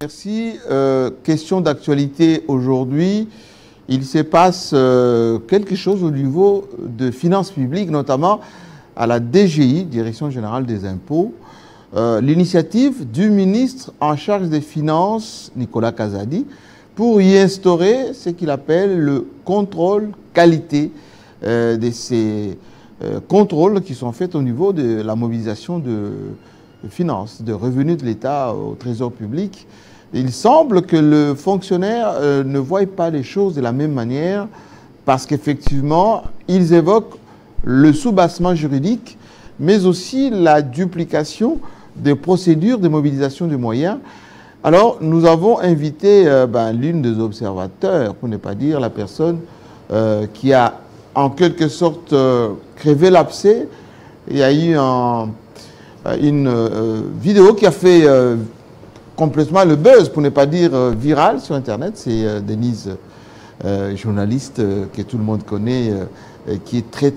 Merci. Question d'actualité aujourd'hui. Il se passe quelque chose au niveau de finances publiques, notamment à la DGI, Direction Générale des Impôts. L'initiative du ministre en charge des Finances, Nicolas Kazadi, pour y instaurer ce qu'il appelle le contrôle qualité de ces contrôles qui sont faits au niveau de la mobilisation de finances, de revenus de l'État au trésor public. Il semble que le fonctionnaire ne voie pas les choses de la même manière parce qu'effectivement, ils évoquent le soubassement juridique, mais aussi la duplication des procédures de mobilisation de moyens. Alors, nous avons invité l'une des observateurs, pour ne pas dire la personne qui a en quelque sorte crevé l'abcès. Il y a eu une vidéo qui a fait complètement le buzz, pour ne pas dire viral sur Internet. C'est Denise, journaliste que tout le monde connaît, qui est très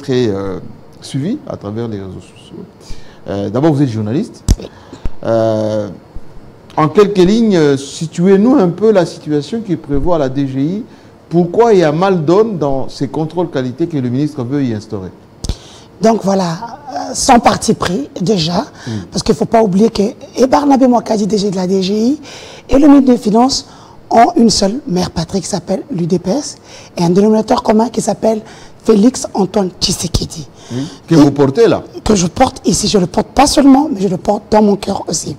suivie à travers les réseaux sociaux. D'abord, vous êtes journaliste. En quelques lignes, situez-nous un peu la situation qui prévoit à la DGI. Pourquoi il y a mal donne dans ces contrôles qualité que le ministre veut y instaurer? Donc voilà, sans parti pris déjà, parce qu'il ne faut pas oublier que Barnabé Mouakadi, DG de la DGI, et le ministre des Finances ont une seule mère patrie qui s'appelle l'UDPS, et un dénominateur commun qui s'appelle Félix Antoine Tshisekedi. Oui. Que vous portez là? Que je porte ici. Je le porte pas seulement, mais je le porte dans mon cœur aussi.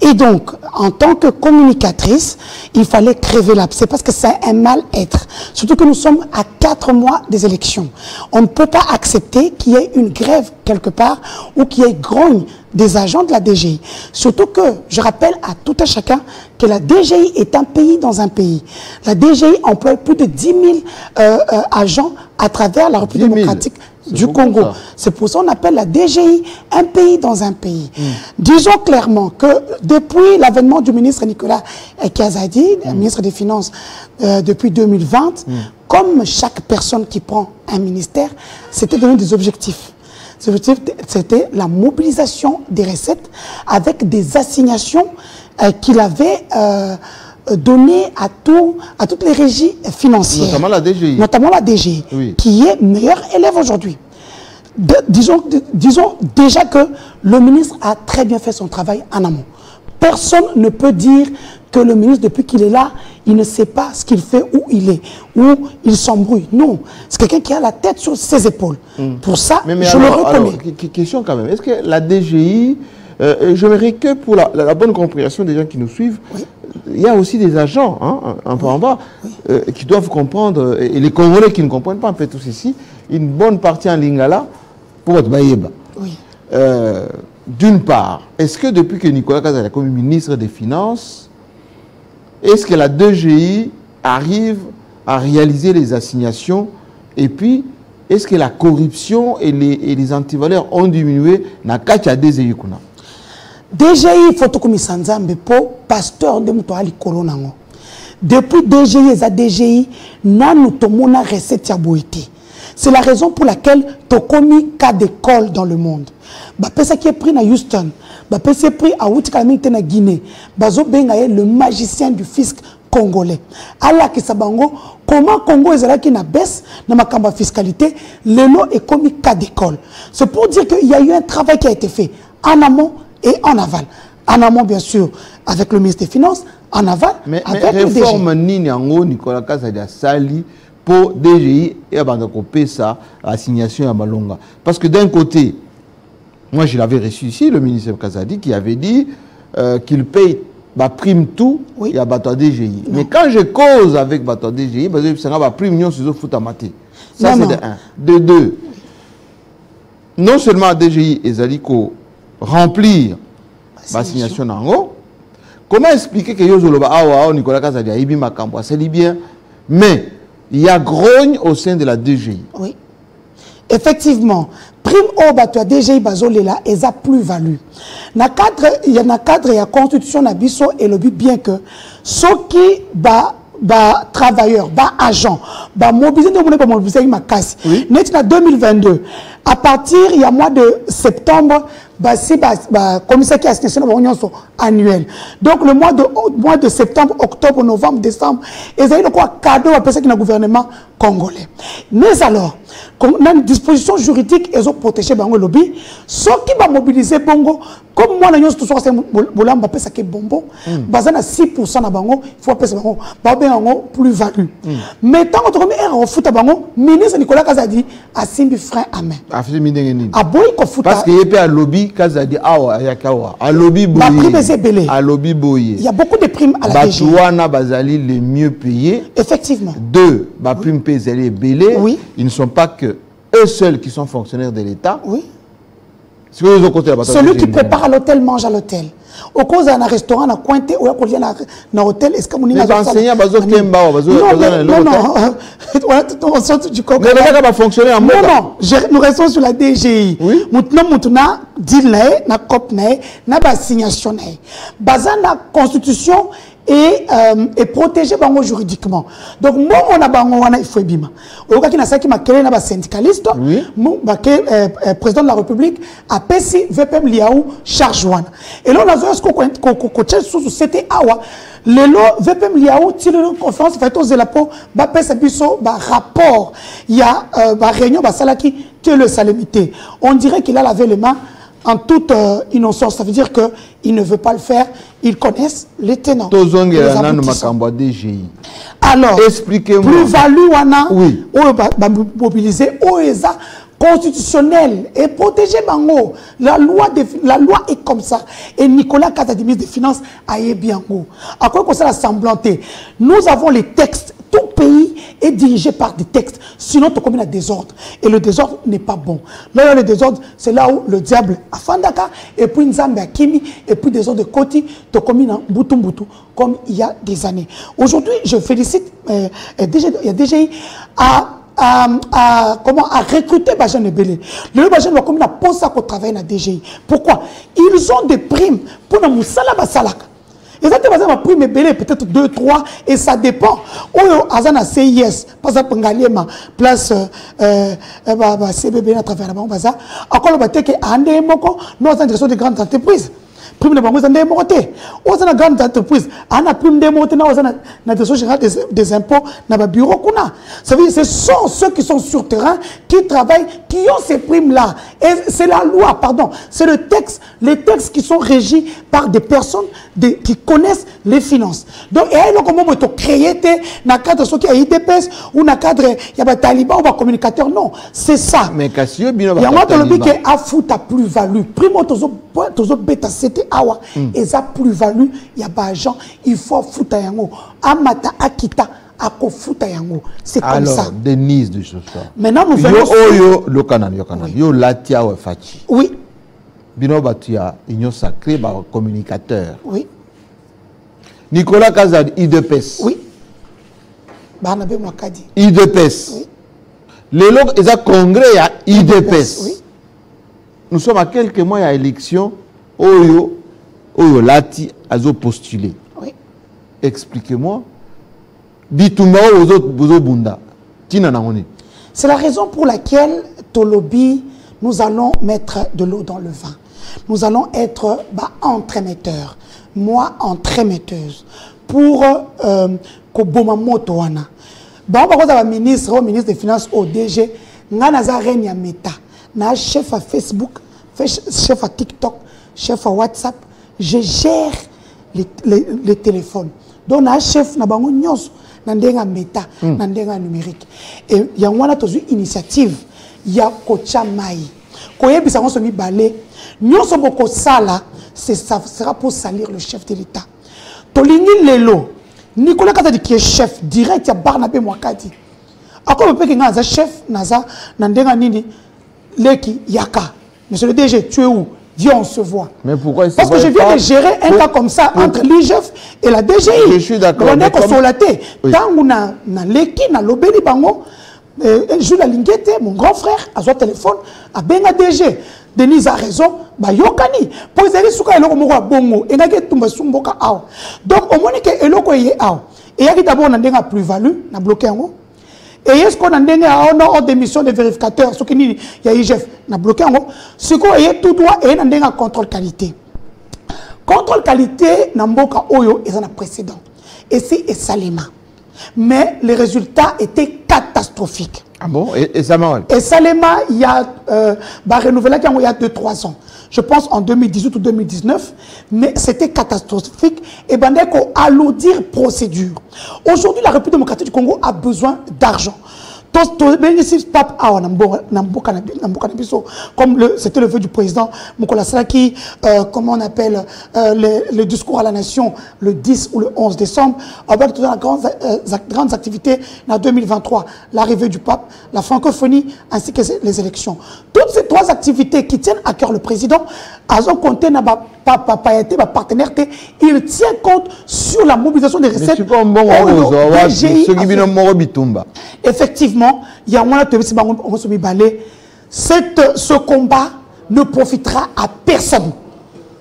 Et donc, en tant que communicatrice, il fallait crever l'abcès parce que c'est un mal-être. Surtout que nous sommes à 4 mois des élections. On ne peut pas accepter qu'il y ait une grève quelque part ou qu'il y ait grogne des agents de la DGI. Surtout que, je rappelle à tout un chacun que la DGI est un pays dans un pays. La DGI emploie plus de 10 000 agents à travers la République démocratique du Congo. C'est pour ça qu'on appelle la DGI un pays dans un pays. Disons clairement que depuis l'avènement du ministre Nicolas Kazadi, ministre des Finances depuis 2020, comme chaque personne qui prend un ministère, c'était donné des objectifs. Ces objectifs, c'était la mobilisation des recettes avec des assignations qu'il avait donné à toutes les régies financières. Notamment la DGI. Notamment la DGI, oui, qui est meilleur élève aujourd'hui. Disons déjà que le ministre a très bien fait son travail en amont. Personne ne peut dire que le ministre, depuis qu'il est là, il ne sait pas ce qu'il fait, où il est, où il s'embrouille. Non, c'est quelqu'un qui a la tête sur ses épaules. Pour ça, je le reconnais. Question quand même, est-ce que la DGI, j'aimerais que pour la bonne compréhension des gens qui nous suivent, oui, il y a aussi des agents, hein, un peu en bas, qui doivent comprendre, et les Congolais qui ne comprennent pas, en fait, tout ceci, une bonne partie en lingala pour être baïeba. Oui. D'une part, est-ce que depuis que Nicolas Kazadi est comme ministre des Finances, est-ce que la DGI arrive à réaliser les assignations? Et puis, est-ce que la corruption et les antivaleurs ont diminué dans le cas de la DGI? DGI, Fotokomi Sanzambe, pour pasteur de Moutoali Kolonango. Depuis DGI et DGI, nous avons une recette à boité. C'est la raison pour laquelle Tokomi cas d'école dans le monde. Ça qui est pris à Houston, ça pris à Outikalamite na Guinée, le magicien du fisc congolais. Allah Kisabango, comment Congo est là qui n'a baisse dans ma fiscalité, le nom est comme cas d'école. C'est pour dire qu'il y a eu un travail qui a été fait en amont et en aval. En amont, bien sûr, avec le ministre des Finances, en aval, avec le DGI. Réforme Nicolas Kazadi a sali pour DGI et à ça, assignation à Malonga. Parce que d'un côté, moi je l'avais reçu ici, le ministre Kazadi, qui avait dit qu'il paye ma prime tout et à Bato DGI. Non. Mais quand je cause avec Bato DGI, ça va prime million sur le foot à maté. Ça c'est de un. De deux, non seulement DGI et Zaliko remplir l'assignation en haut, comment expliquer que Nicolas Kazadi a ébi ma cambo, c'est bien, mais il y a grogne au sein de la DGI. Oui. Effectivement, prime au bateau DGI bazolela et a plus-value. Il y a un cadre, il y a constitution nabiso et le but bien que ceux qui travailleurs, agents, mobilisés de mon mobiliser ma casse. Net en 2022, À partir, il y a mois de septembre, si commissaire qui a signé une réunion annuelle. Donc le mois de septembre, octobre, novembre, décembre, ils ont eu quoi cadeau à personne qui est le gouvernement congolais. Mais alors, on a une disposition juridique, ils ont protégé le lobby. Ceux qui vont mobiliser Bongo, comme moi, nous sommes tous les bonbons, basé à 6% na bango, il faut appeler ça bango plus-value. Mais tant qu'on a un foot à bango, ministre Nicolas Kazadi a simbi frein à main. Parce qu'il y a un lobby Kazadi awa yakawa, un lobby boyé. Un lobby boyé. Il y a beaucoup de primes à la DG. Batouana Bazali les mieux payés. Effectivement. Deux, primes payées belé. Oui. Ils ne sont pas que eux seuls qui sont fonctionnaires de l'État. Oui. Celui qui prépare à l'hôtel mange à l'hôtel. Au cause d'un restaurant, à Cointé, ou à un hôtel, est-ce que vous avez enseigné à Bazo Kemba ou non, on sort du coq. Mais ça va fonctionner en mode. Non, nous restons sur la DGI. Oui. Maintenant, deal na cop na assignation na constitution et protéger bango juridiquement. Donc moi on a bango wana il faut bima. Oka ki na saki makele na ba syndicaliste, président de la République a pesi VPM liaou charge wana. Et là on a zo ko sous c'était awa le lo VPM liaou tire une conférence fait aux élapo ba pesa biso ba rapport il y a ba réunion ba salaki que le salemité. On dirait qu'il a lavé les mains en toute innocence. Ça veut dire qu'il ne veut pas le faire. Ils connaissent les tenants. Alors, expliquez-moi. Plus-value, oui. Mobiliser, constitutionnel et protéger Bango. La loi est comme ça. Et Nicolas Kazadi, ministre des Finances, a bien go. À quoi qu'on s'est semblanté. Nous avons les textes. Tout pays est dirigé par des textes. Sinon, tu commets un désordre. Et le désordre n'est pas bon. Là, le désordre, c'est là où le diable a Fandaka, et puis Nzambe a Kimi, et puis des autres de Koti, tu commets un bouton, comme il y a des années. Aujourd'hui, je félicite DGI à recruter Bajan Ebele. Le Bajan doit comme la pose à travailler dans DGI. Pourquoi? Ils ont des primes pour nous Moussala Basalaka. Ils ont des primes Ebele, peut-être 2, 3, et ça dépend. Oyo Azana CIS, par exemple, Ngaliema, place CBB à travers la banque, encore le bâtiment qui a un moko, nous avons des grandes entreprises. Prime de banque, vous avez des montées. Vous avez des grandes entreprises. On a prime de montées, vous avez des impôts dans le bureau. Ça veut dire que ce sont ceux qui sont sur terrain, qui travaillent, qui ont ces primes-là. Et c'est la loi, pardon. C'est le texte, les textes qui sont régis par des personnes qui connaissent les finances. Donc, il y a comment on créer dans le cadre de IDPS ou dans le cadre de talibans ou de communicateurs. Non, c'est ça. Mais Cassio, il y a un lobby qui a foutu à plus-value. Primo, tous bêta, c'était awa. Et ça plus-value, il y a pas d'argent, il faut foutre yango. Amata akita. C'est comme alors, ça. Denise de ce soir. Maintenant, nous venons. Yo canal. Yo latia ou fachi. Oui. Bino batia, union sacrée, communicateur. Oui. Nicolas Kazadi, IDPS. Oui. Barnabé Mwakadi. IDPS. Oui. Les logs, ils ont congrès à IDPS. Oui. Nous sommes à quelques mois à l'élection. Oyo lati azo postulé. Oui. Expliquez-moi. Dites-moi aux autres bunda. C'est la raison pour laquelle Tolobi, nous allons mettre de l'eau dans le vin. Nous allons être entremetteurs. Moi, entremetteuse. Pour Koboma Motoana. Bon, par contre, ministre des Finances au DG, Nanaza Renya Meta. Na chef à Facebook, chef à TikTok, chef à WhatsApp. Je gère les téléphones. Donc, na chef na bango nyos. Nandenga méta, nandenga numérique. Et il y a une initiative, il y a Kocha Mai. Koyebi sa mi balé. Nous sommes beaucoup sala, ça sera pour salir le chef de l'État. Tolingi Lelo, Nicolas Kazadi qui est chef direct, il y a Barnabé Mwakadi. Encore le petit naza chef naza nandenga nini leki yaka. Monsieur le DG, tu es où? Viens, on se voit. Mais pourquoi parce que je viens de gérer un cas comme ça entre l'IGF et la DGI. Je suis d'accord. On est consolaté. Tant qu'on a l'équipe, on a l'obéli bango, je la linguette, mon grand frère, a son téléphone, a benga DG. Denise a raison, bah yokani. Pour les souka eloko moko bongo, et n'a que tumba sumboka aw. Donc au moins que eloko yé aw. Et y a qui d'abord on a plus value, on a bloqué en haut. Et est-ce qu'on a un ordre d'émission des vérificateurs, ce qui il y a IGF, on a bloqué en haut. Ce qu'on a tout droit et on a un contrôle qualité. Contrôle qualité, Namboka Oyo, ils ont un précédent. Et c'est Salema. Mais les résultats étaient catastrophiques. Ah bon? Et ça m'a... Et Salema, il y a renouvelé il y a 2-3 ans. Je pense en 2018 ou 2019. Mais c'était catastrophique. Et ben, il faut alourdir procédure. Aujourd'hui, la République démocratique du Congo a besoin d'argent. Comme c'était le vœu du président Mukola Salaki, comment on appelle le discours à la nation le 10 ou le 11 décembre, avec toutes les grandes activités en 2023, l'arrivée du pape, la francophonie ainsi que les élections. Toutes ces 3 activités qui tiennent à cœur le président, elles ont compté dans partenaire, il tient compte sur la mobilisation des recettes. Effectivement, il y a ce combat ne profitera à personne.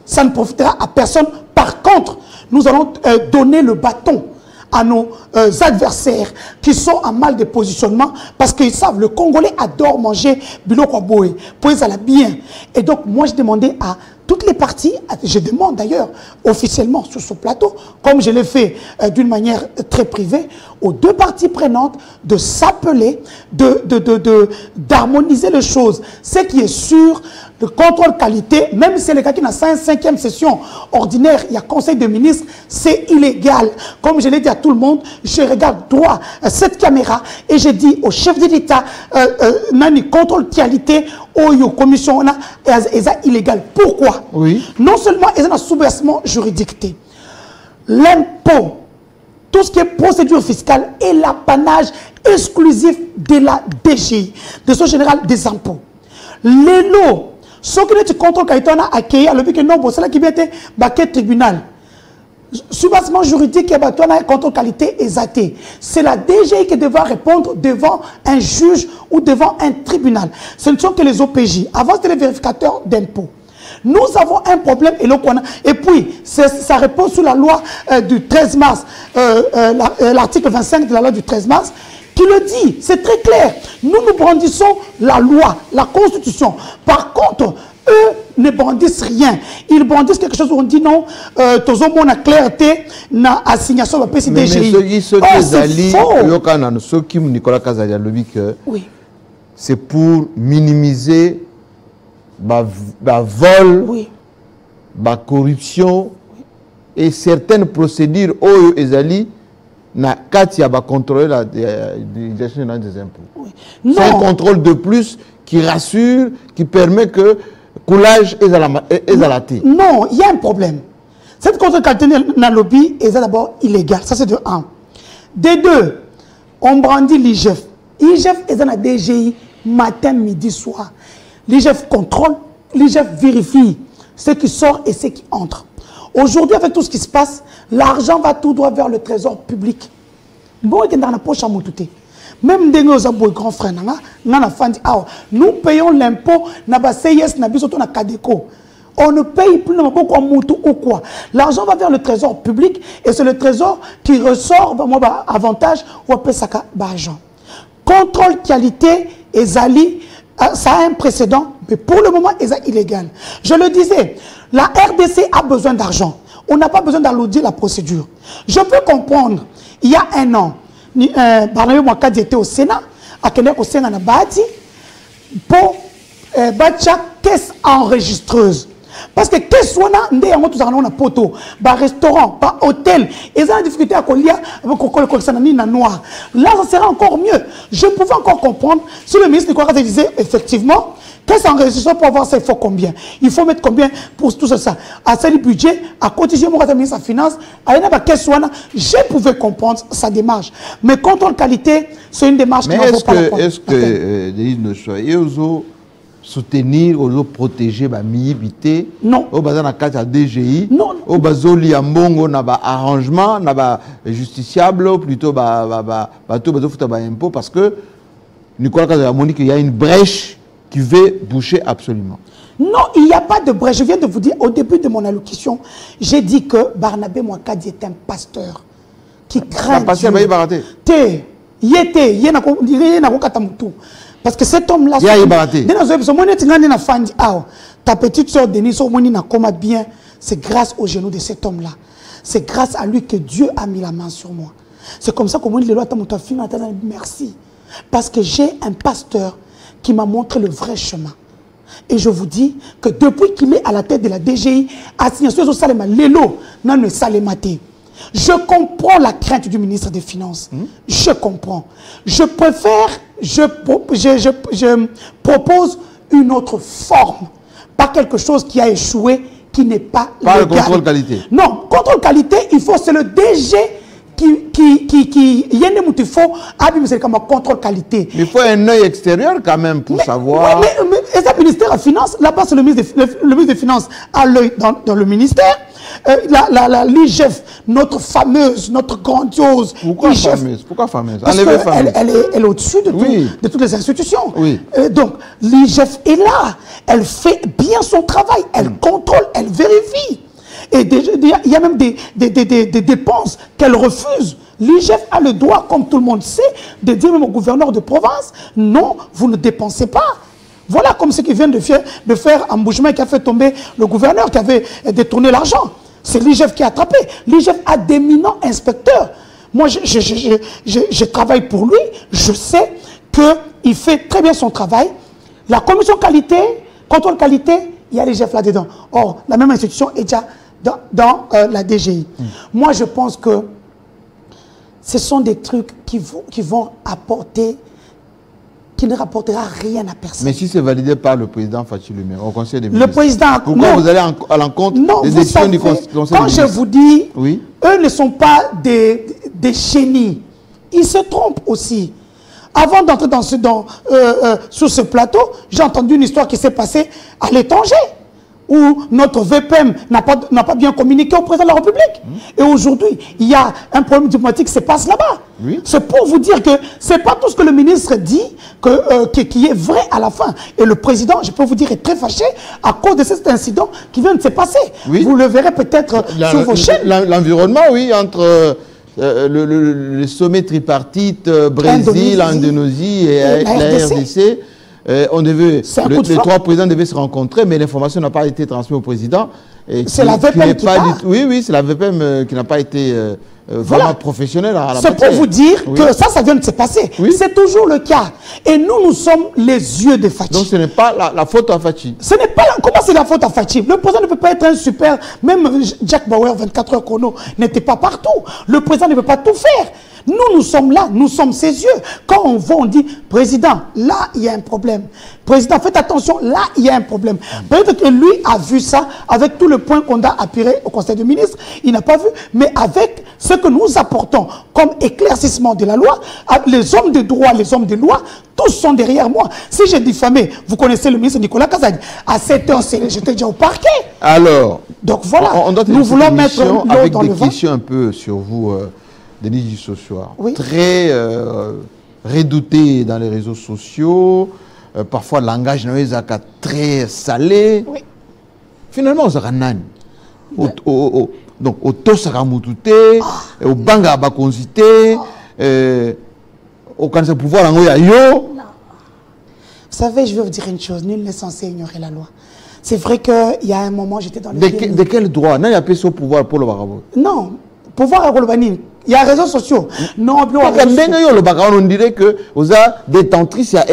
Ça ne profitera à personne. Par contre, nous allons donner le bâton à nos adversaires qui sont en mal de positionnement parce qu'ils savent le Congolais adore manger biloko boé, pour ça la bien. Et donc moi je demandais à toutes les parties, je demande d'ailleurs officiellement sur ce plateau, comme je l'ai fait d'une manière très privée, aux 2 parties prenantes de s'appeler, d'harmoniser les choses. Ce qui est sûr, le contrôle qualité, même si c'est le cas qui n'a 5e session ordinaire, il y a conseil de ministres, c'est illégal. Comme je l'ai dit à tout le monde, je regarde droit cette caméra et je dis au chef de l'État, nani contrôle qualité, oyo commission est illégal. Pourquoi? Oui. Non seulement ils ont un sous-versement juridique, l'impôt, tout ce qui est procédure fiscale est l'apanage exclusif de la DGI, Direction générale des impôts. Les lots, ce que tu contrôles qualité on a accueilli, alors que non, c'est là qui vient être baquet tribunal. Sous-versement juridique, contrôle qualité exaté. C'est la DGI qui devra répondre devant un juge ou devant un tribunal. Ce ne sont que les OPJ. Avant, c'était les vérificateurs d'impôts. Nous avons un problème et puis ça répond sous la loi du 13 mars, l'article 25 de la loi du 13 mars, qui le dit, c'est très clair. Nous brandissons la loi, la constitution. Par contre, eux ne brandissent rien. Ils brandissent quelque chose où on dit non, tous on a clarté, na assignation de PCDGI. Ceux qui Nicolas Kazali a dit que c'est pour minimiser la vol, la corruption et certaines procédures où Ezali n'a qu'à contrôler la direction générale des impôts. C'est un contrôle de plus qui rassure, qui permet que coulage est à la tête. Non, il y a un problème. Cette contrôle qualité dans le lobby est d'abord illégal. Ça c'est de 1. De 2, on brandit l'IGF. L'IGF est dans la DGI matin, midi, soir. L'IGF contrôle, l'IGF vérifie ce qui sort et ce qui entre. Aujourd'hui, avec tout ce qui se passe, l'argent va tout droit vers le trésor public. Bon, il y a dans la poche à moutouté. Même des grands frères, nous payons l'impôt, on ne paye plus en moutou ou quoi. L'argent va vers le trésor public et c'est le trésor qui ressort avantage ou argent. Contrôle qualité et Zali, ça a un précédent, mais pour le moment, c'est illégal. Je le disais, la RDC a besoin d'argent. On n'a pas besoin d'alourdir la procédure. Je peux comprendre, il y a 1 an, Barnabé Mwakadi était au Sénat, à Kenya au Sénat pour battre caisse enregistreuse. Parce que qu'est-ce qu'on a, on a poteau, un restaurant, un hôtel, ils ont la difficulté à coller avec noir. Là, ça sera encore mieux. Je pouvais encore comprendre si le ministre Nicolas disait effectivement, qu'est-ce qu'on enregistre pour avoir ça, il faut combien? Il faut mettre combien pour tout ça? À ce budget, à cotiser mon ministre de la Finance, à une je pouvais comprendre sa démarche. Mais contrôle qualité, c'est une démarche qui ne vaut pas la peine. Est-ce que, Denise Nochoy, soutenir ou protéger la miébité? Non. Au bazar na carte DGI. Non. Au bazoli ambongo na ba arrangement na ba justiciable plutôt tout futa ba impôt parce que Nicolas Kazali monique il y a une brèche qui veut boucher absolument. Non, il n'y a pas de brèche. Je viens de vous dire au début de mon allocution, j'ai dit que Barnabé Mwakadi est un pasteur qui craint Dieu. Parce que cet homme-là, ta petite soeur Denise, bien, c'est grâce au genou de cet homme-là. C'est grâce à lui que Dieu a mis la main sur moi. C'est comme ça que merci. Parce que j'ai un pasteur qui m'a montré le vrai chemin. Et je vous dis que depuis qu'il est à la tête de la DGI, je comprends la crainte du ministre des Finances. Je comprends. Je préfère, je propose une autre forme. Pas quelque chose qui a échoué, qui n'est pas légal. Pas le contrôle qualité. Non, contrôle qualité, c'est le DG il faut contrôle qualité. Mais il faut un œil extérieur quand même pour savoir. Mais le ministère de la Finance, là-bas, c'est le ministre des Finances à l'œil dans le ministère. L'IGF, notre fameuse, notre grandiose. Pourquoi fameuse? Pourquoi fameuse? Parce qu'elle est au-dessus de toutes les institutions. Oui. Donc, l'IGF est là. Elle fait bien son travail. Elle contrôle, elle vérifie. Et il y a même des dépenses qu'elle refuse. L'IGF a le droit, comme tout le monde sait, de dire même au gouverneur de province, non, vous ne dépensez pas. Voilà comme ce qui vient de faire un bougement qui a fait tomber le gouverneur qui avait détourné l'argent. C'est l'IGF qui a attrapé. L'IGF a d'éminents inspecteurs. Moi, je travaille pour lui. Je sais qu'il fait très bien son travail. La commission qualité, contrôle qualité, il y a l'IGF là-dedans. Or, la même institution est déjà dans la DGI. Moi, je pense que ce sont des trucs qui vont apporter, qui ne rapportera rien à personne. Mais si c'est validé par le président Fachi lui-même, au Conseil des ministres, le président, pourquoi vous allez à l'encontre des décisions du Conseil des ministres? Quand je vous dis, oui, eux ne sont pas des génies. Ils se trompent aussi. Avant d'entrer sur ce plateau, j'ai entendu une histoire qui s'est passée à l'étranger, où notre VPM n'a pas bien communiqué au président de la République. Et aujourd'hui, il y a un problème diplomatique qui se passe là-bas. Oui. C'est pour vous dire que ce n'est pas tout ce que le ministre dit qui est vrai à la fin. Et le président, je peux vous dire, est très fâché à cause de cet incident qui vient de se passer. Oui. Vous le verrez peut-être sur vos chaînes. L'environnement, oui, entre le sommet tripartite Brésil, Indonésie et la RDC. Les trois présidents devaient se rencontrer, mais l'information n'a pas été transmise au président. C'est la VPM qui parle. Oui, c'est la VPM qui n'a pas été vraiment professionnelle à la matière. C'est pour vous dire que ça vient de se passer. Oui. C'est toujours le cas. Et nous sommes les yeux de Fachi. Donc ce n'est pas la faute à Fachi. Ce n'est pas comment c'est la faute à Fachi? Le président ne peut pas être un super... Même Jack Bauer, 24 heures chrono, n'était pas partout. Le président ne peut pas tout faire. Nous sommes là, nous sommes ses yeux. Quand on va, on dit, président, là, il y a un problème. Président, faites attention, là, il y a un problème. Peut-être que lui a vu ça avec tout le point qu'on a appuyé au Conseil des ministres. Il n'a pas vu, mais avec ce que nous apportons comme éclaircissement de la loi, les hommes de droit, les hommes de loi, tous sont derrière moi. Si j'ai diffamé, vous connaissez le ministre Nicolas Kazadi, à 7 heures, j'étais déjà au parquet. Alors, donc voilà, nous voulons mettre l'eau dans le vent. Des questions un peu sur vous, Denis Dissossoir, oui. Très redouté dans les réseaux sociaux, parfois le langage n'est très salé. Oui. Finalement, on s'est donc, au Tosakamoutouté, au Banga Bakonsité, au Kansa pouvoir en Oyayo. Vous savez, je vais vous dire une chose, nul n'est censé ignorer la loi. C'est vrai qu'il y a un moment, j'étais dans le... De quel droit? Non, il n'y a pas ce pouvoir pour le Barabo. Non, pouvoir à Rolobani. Il y a réseaux sociaux. Non, on dirait que vous avez détentrices, il y a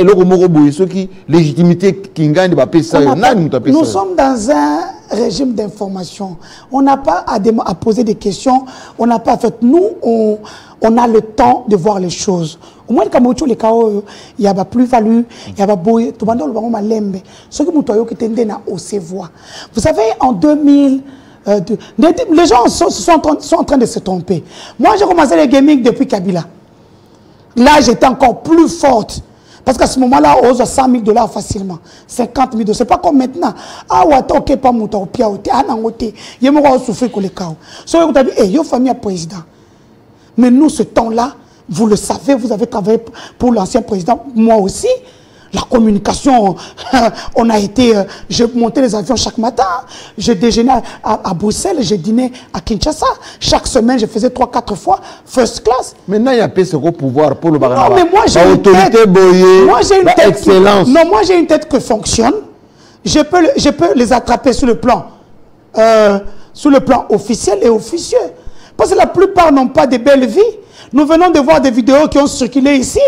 ceux qui légitimité qui gagnent nous sommes dans un régime d'information. On n'a pas à poser des questions. On n'a pas fait. Nous, on a le temps de voir les choses. Au moins, quand les cas, il y a plus-value, il y a boy, tout le monde ce qui vous savez, en 2000. Les gens sont en train de se tromper. Moi, j'ai commencé le gaming depuis Kabila. Là, j'étais encore plus forte. Parce qu'à ce moment-là, on a 100 000 $ facilement. 50 000 $. C'est pas comme maintenant. Ah, ouais, ok, pas mon temps, pia, ah, non, ok. Il y a souffrir que les cas. So, vous avez dit, hey, yo, famille président. Mais nous, ce temps-là, vous le savez, vous avez travaillé pour l'ancien président, moi aussi. La communication, on a été... je montais les avions chaque matin. Je déjeunais à Bruxelles, je dînais à Kinshasa. Chaque semaine, je faisais 3-4 fois first class. Maintenant, il y a plus de pouvoir pour le Baranaba. Non, mais moi, j'ai une tête... Moi, j'ai une tête excellence. Non, moi, j'ai une tête qui fonctionne. Je peux les attraper sur le plan officiel et officieux. Parce que la plupart n'ont pas de belles vies. Nous venons de voir des vidéos qui ont circulé ici.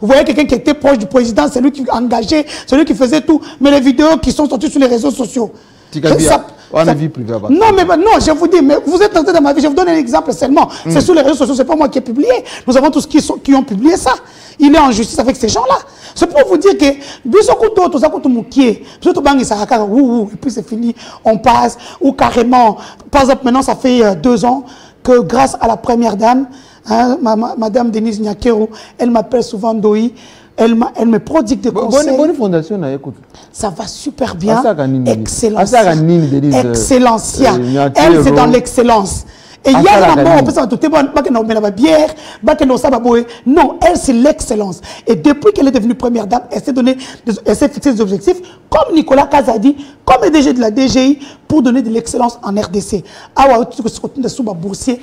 Vous voyez quelqu'un qui était proche du président, c'est lui qui engageait, c'est lui qui faisait tout. Mais les vidéos qui sont sorties sur les réseaux sociaux. On a vie privée. Non, mais non, je vous dis, mais vous êtes entré dans ma vie. Je vous donne un exemple seulement. C'est sur les réseaux sociaux, c'est pas moi qui ai publié. Nous avons tous qui ont publié ça. Il est en justice avec ces gens-là. C'est pour vous dire que et puis c'est fini, on passe. Ou carrément, par exemple, maintenant ça fait 2 ans que grâce à la première dame, hein, Madame Denise Nyakero, elle m'appelle souvent Doi. Elle me prodigue des conseils. Bonne fondation, écoute. Ça va super bien. Excellence. Excellencia. Elle, c'est dans l'excellence. Et il y a un bière, non, elle, c'est l'excellence. Et depuis qu'elle est devenue première dame, elle s'est fixé des objectifs, comme Nicolas Kazadi, comme le DG de la DGI, pour donner de l'excellence en RDC. Combien de boursiers?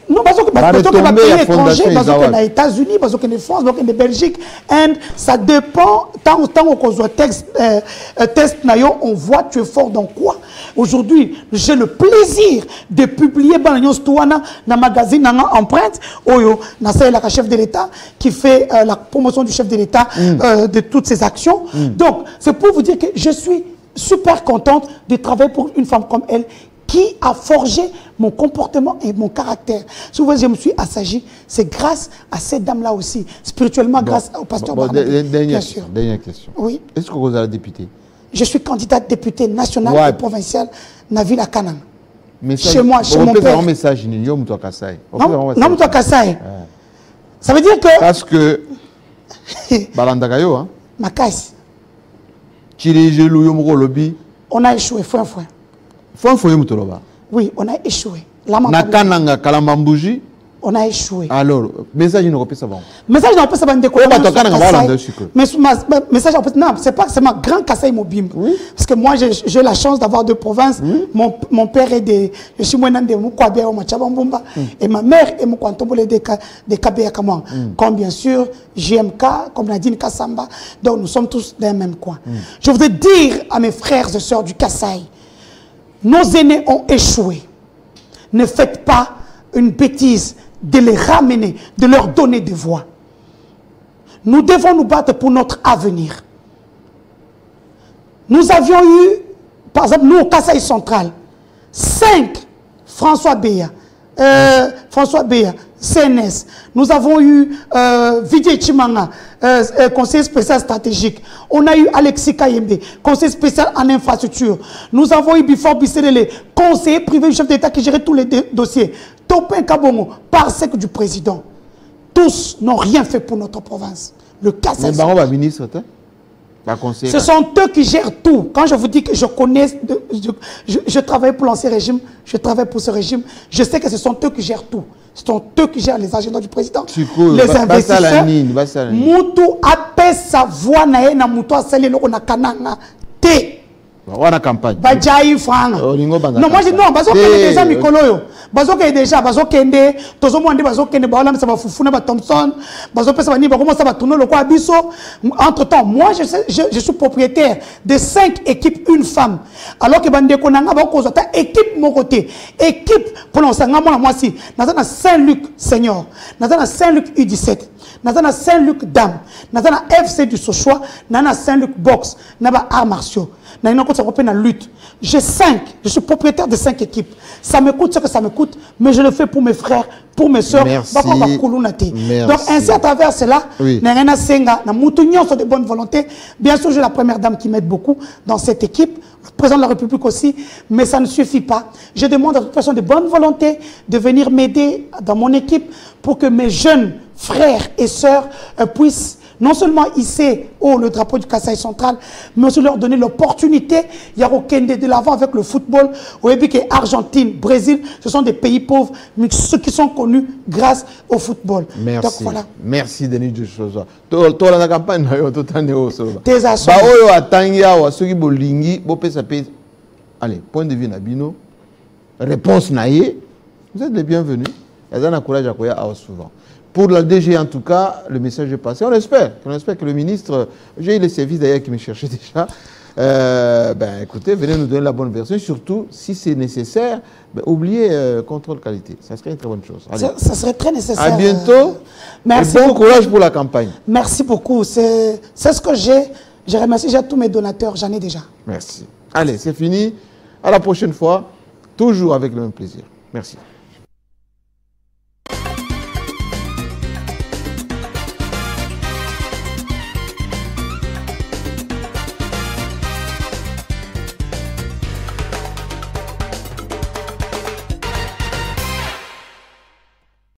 Non, parce que les pays étrangers, parce que les États-Unis, parce que les France, parce que les Belgique, et ça dépend, tant qu'on soit test, on voit tu es fort dans quoi. Aujourd'hui, j'ai le plaisir de publier dans le magazine Empreinte, la chef de l'État, qui fait la promotion du chef de l'État de toutes ses actions. Donc, c'est pour vous dire que je suis super contente de travailler pour une femme comme elle, qui a forgé mon comportement et mon caractère. Souvent, je me suis assagi, c'est grâce à cette dame-là aussi, spirituellement grâce au pasteur Barnabé. Dernière question. Oui. Est-ce que vous êtes députée? Je suis candidate députée nationale et provinciale na ville à Kanang. Chez moi, chez mon père. Un message, non, ça veut dire que... Parce que... Balandagayo, hein? Makas. On a échoué, foi. Oui, on a échoué. Nakananga Kalamambouji. On a échoué. Alors, message ne repère ça va. Message ne repère ça va. Message non, c'est pas seulement grand Kassai Mobim. Oui. Parce que moi j'ai la chance d'avoir 2 provinces. Oui. Mon père est de je suis moi de Mukwabe au Machabambumba et ma mère est Mukwantombole de Kabea Kamwa. Comme bien sûr JMK, comme Nadine Kassamba. Donc nous sommes tous dans le même coin. Je voudrais dire à mes frères et sœurs du Kassai, nos aînés ont échoué. Ne faites pas une bêtise de les ramener, de leur donner des voix. Nous devons nous battre pour notre avenir. Nous avions eu, par exemple, nous au Kassai central, 5 François Béa, CNS. Nous avons eu Vijay Chimanga, conseiller spécial stratégique. On a eu Alexis Kayembe, conseiller spécial en infrastructure. Nous avons eu Bifor Bisselele, conseiller privé du chef d'État qui gérait tous les dossiers. Topin Kabongo, parsec du président. Tous n'ont rien fait pour notre province. Le Kassai. Mais ministre, ce sont eux qui gèrent tout. Quand je vous dis que je connais, je travaille pour l'ancien régime, je travaille pour ce régime, je sais que ce sont eux qui gèrent tout. Ce sont eux qui gèrent les agendas du président. Les investisseurs. Moutou appelle sa voix na moutou a sali loko na kananga te. On a campagne. Badjaï franga. Non, moi je dis non, parce que déjà Mikoloyo. Parce que déjà, parce que tous les monde parce que baola ça va fufuna ba Thompson, parce que ça va ni ba comment ça va tourner le quoi abisso. Entre-temps, moi je suis propriétaire de 5 équipes, une femme. Alors que bande konanga ba ko zota équipe mon côté. Équipe pour nous sanga moi si. Nazana Saint-Luc senior, nazana Saint-Luc U17. Nazana Saint-Luc dame, nazana FC du Sochois, nana Saint-Luc boxe, naba arts martiaux. La lutte. J'ai 5, je suis propriétaire de 5 équipes. Ça me coûte ce que ça me coûte, mais je le fais pour mes frères, pour mes soeurs. Merci. Donc ainsi à travers cela, oui. De bonne volonté. Bien sûr, j'ai la première dame qui m'aide beaucoup dans cette équipe, le président de la République aussi, mais ça ne suffit pas. Je demande à toute personne de bonne volonté de venir m'aider dans mon équipe pour que mes jeunes frères et sœurs puissent non seulement hisser le drapeau du Kasaï central, mais aussi leur donner l'opportunité. Il y a aucun de l'avant avec le football. Vous voyez que Argentine, Brésil, ce sont des pays pauvres, mais ceux qui sont connus grâce au football. Merci. Donc, voilà. Merci Denis Joshua. Toi la campagne Tes actions. Allez, point de vue Nabino, réponse naïe, vous êtes les bienvenus. Il y a un courage à Koya souvent. Pour la DG, en tout cas, le message est passé. On espère que le ministre, j'ai eu les services d'ailleurs qui me cherchaient déjà. Écoutez, venez nous donner la bonne version. Surtout, si c'est nécessaire, oubliez contrôle qualité. Ça serait une très bonne chose. Ça serait très nécessaire. À bientôt. Merci. Et bon courage pour la campagne. Merci beaucoup. C'est ce que j'ai. Je remercie déjà tous mes donateurs. J'en ai déjà. Merci. Allez, c'est fini. À la prochaine fois. Toujours avec le même plaisir. Merci.